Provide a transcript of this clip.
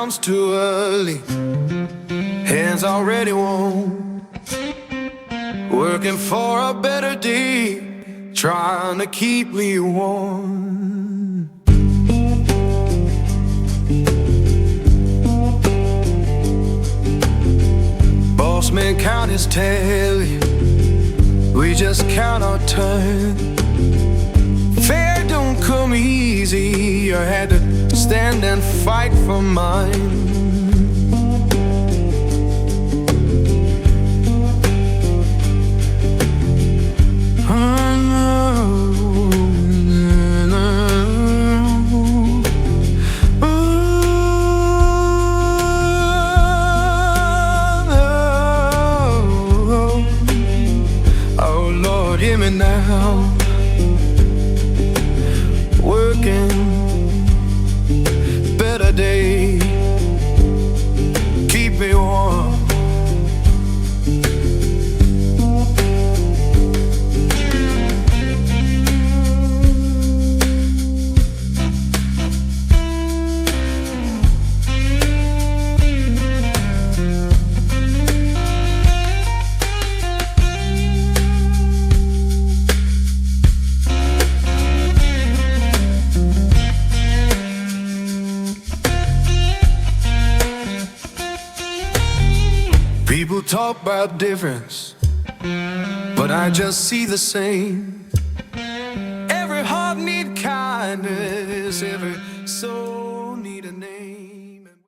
comes too early, hands already warm, working for a better day, trying to keep me warm. Boss man count his tally, we just count our turn. Fair don't come easy, I had to stand and fight for mine. Oh Lord, hear me now. Working, better day, keep me warm. People talk about difference, but I just see the same. Every heart need kindness, every soul need a name.